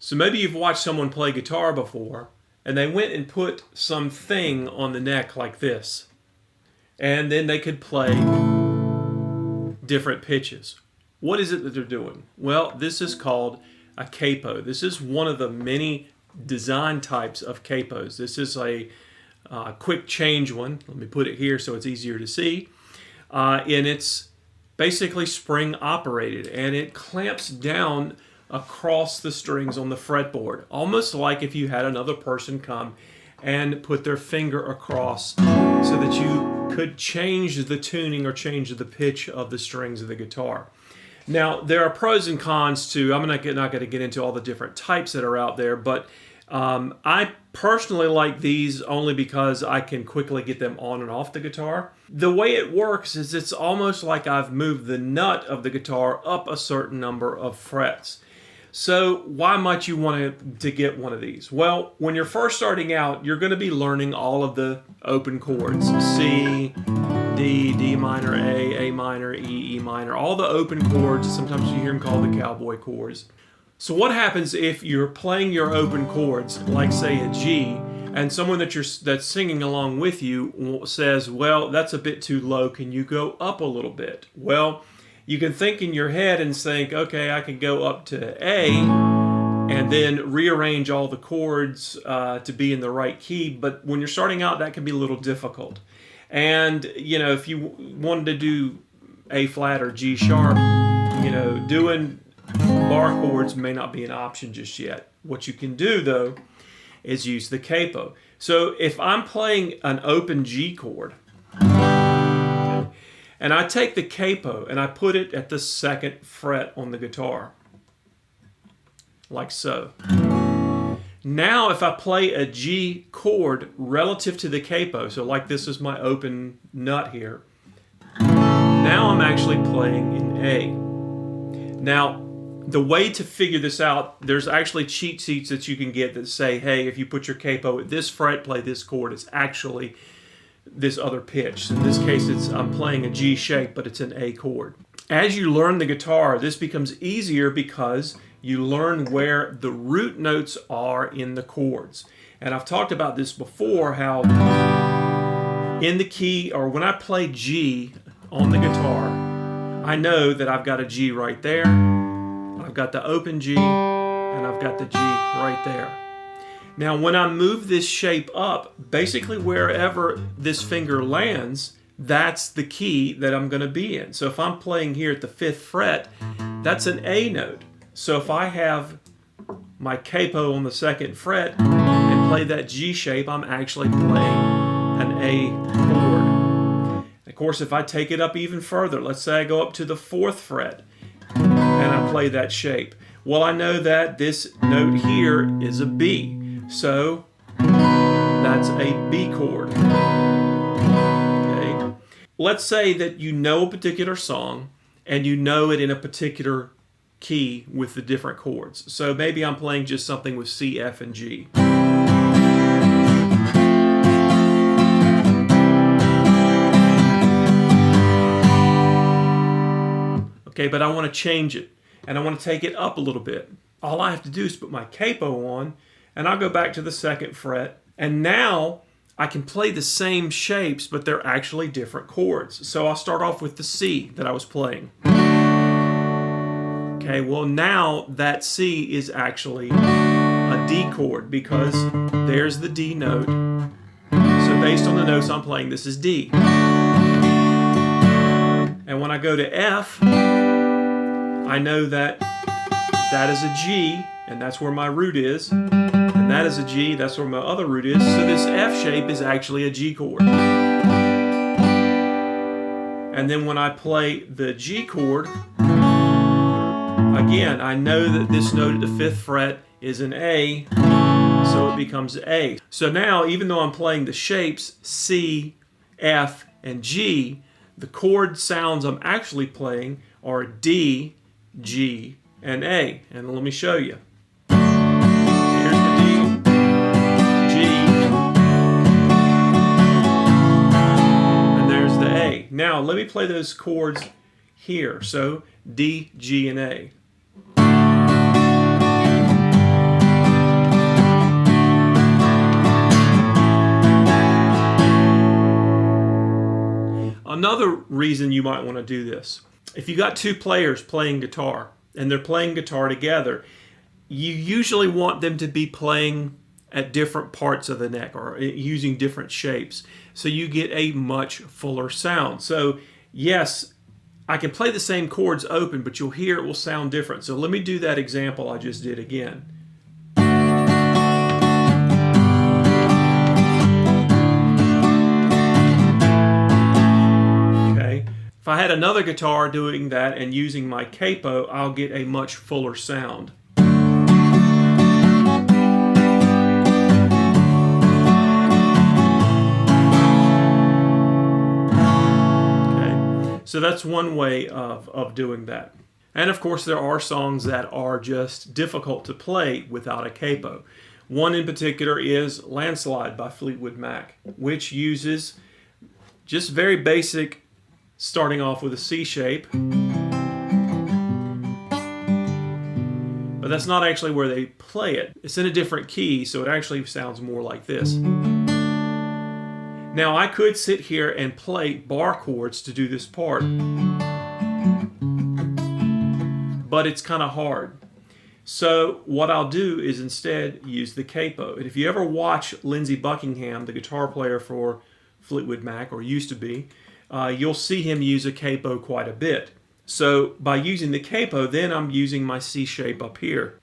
So maybe you've watched someone play guitar before, and they went and put something on the neck like this. And then they could play different pitches. What is it that they're doing? Well, this is called a capo. This is one of the many design types of capos. This is a quick change one. Let me put it here so it's easier to see. And it's basically spring operated, and it clamps down across the strings on the fretboard, almost like if you had another person come and put their finger across so that you could change the tuning or change the pitch of the strings of the guitar. Now, there are pros and cons to, I'm not going to get into all the different types that are out there, but I personally like these only because I can quickly get them on and off the guitar. The way it works is it's almost like I've moved the nut of the guitar up a certain number of frets. So why might you want to get one of these? Well, when you're first starting out, you're going to be learning all of the open chords. C, D, D minor, A minor, E minor, all the open chords. Sometimes you hear them called the cowboy chords. So what happens if you're playing your open chords, like say a G, and someone that's singing along with you says, well, that's a bit too low, can you go up a little bit? Well, you can think in your head and think, okay, I can go up to A and then rearrange all the chords to be in the right key. But when you're starting out, that can be a little difficult. And, you know, if you wanted to do A flat or G sharp, you know, doing bar chords may not be an option just yet. What you can do, though, is use the capo. So if I'm playing an open G chord, and I take the capo and I put it at the 2nd fret on the guitar, like so. Now if I play a G chord relative to the capo, so like this is my open nut here, now I'm actually playing in A. Now, the way to figure this out, there's actually cheat sheets that you can get that say, hey, if you put your capo at this fret, play this chord, it's actually this other pitch. In this case, I'm playing a G shape, but it's an A chord. As you learn the guitar, this becomes easier because you learn where the root notes are in the chords. And I've talked about this before, how in the key, or when I play G on the guitar, I know that I've got a G right there, I've got the open G, and I've got the G right there. Now, when I move this shape up, basically wherever this finger lands, that's the key that I'm going to be in. So if I'm playing here at the 5th fret, that's an A note. So if I have my capo on the 2nd fret and play that G shape, I'm actually playing an A chord. Of course, if I take it up even further, let's say I go up to the 4th fret and I play that shape. Well, I know that this note here is a B. So that's a B chord. Okay. Let's say that you know a particular song and you know it in a particular key with the different chords. So maybe I'm playing just something with C, F, and G. Okay, but I want to change it and I want to take it up a little bit. All I have to do is put my capo on, and I'll go back to the 2nd fret, and now I can play the same shapes, but they're actually different chords. So I'll start off with the C that I was playing. Okay, well now that C is actually a D chord because there's the D note. So based on the notes I'm playing, this is D. And when I go to F, I know that that is a G, and that's where my root is. And that is a G, that's where my other root is. So this F shape is actually a G chord. And then when I play the G chord, again, I know that this note at the 5th fret is an A, so it becomes A. So now, even though I'm playing the shapes C, F, and G, the chord sounds I'm actually playing are D, G, and A. And let me show you. Here's the D, G, and there's the A. Now let me play those chords here. So D, G, and A. reason you might want to do this. If you got two players playing guitar and they're playing guitar together, you usually want them to be playing at different parts of the neck or using different shapes, so you get a much fuller sound. So yes, I can play the same chords open, but you'll hear it will sound different. So let me do that example I just did again. Okay. If I had another guitar doing that and using my capo, I'll get a much fuller sound. So that's one way of doing that. And of course, there are songs that are just difficult to play without a capo. One in particular is Landslide by Fleetwood Mac, which uses just very basic, starting off with a C shape. But that's not actually where they play it. It's in a different key, so it actually sounds more like this. Now I could sit here and play bar chords to do this part, but it's kind of hard. So what I'll do is instead use the capo. And if you ever watch Lindsey Buckingham, the guitar player for Fleetwood Mac, or used to be, you'll see him use a capo quite a bit. So by using the capo, then I'm using my C shape up here.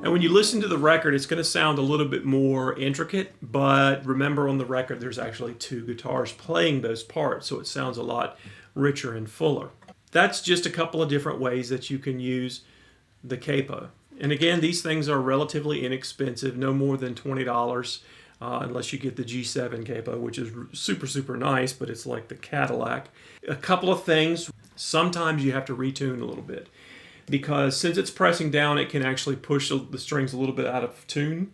And when you listen to the record, it's going to sound a little bit more intricate, but remember on the record there's actually two guitars playing those parts, so it sounds a lot richer and fuller. That's just a couple of different ways that you can use the capo. And again, these things are relatively inexpensive, no more than $20, unless you get the G7 capo, which is super, super nice, but it's like the Cadillac. A couple of things, sometimes you have to retune a little bit, because since it's pressing down, it can actually push the strings a little bit out of tune.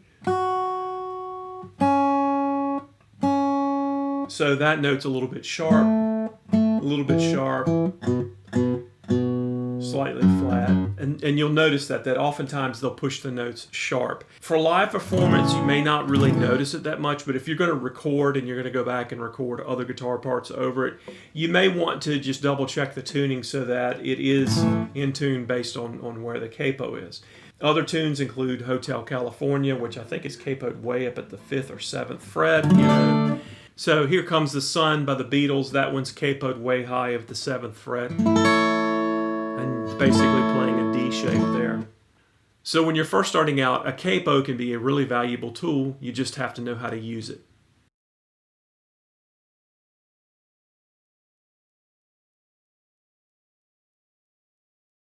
So that note's a little bit sharp, slightly flat. And you'll notice that oftentimes they'll push the notes sharp. For live performance, you may not really notice it that much, but if you're going to record and you're going to go back and record other guitar parts over it, you may want to just double check the tuning so that it is in tune based on where the capo is. Other tunes include Hotel California, which I think is capoed way up at the 5th or 7th fret. You know. So Here Comes the Sun by the Beatles, that one's capoed way high of the 7th fret. And it's basically playing a D shape there. So when you're first starting out, a capo can be a really valuable tool. You just have to know how to use it.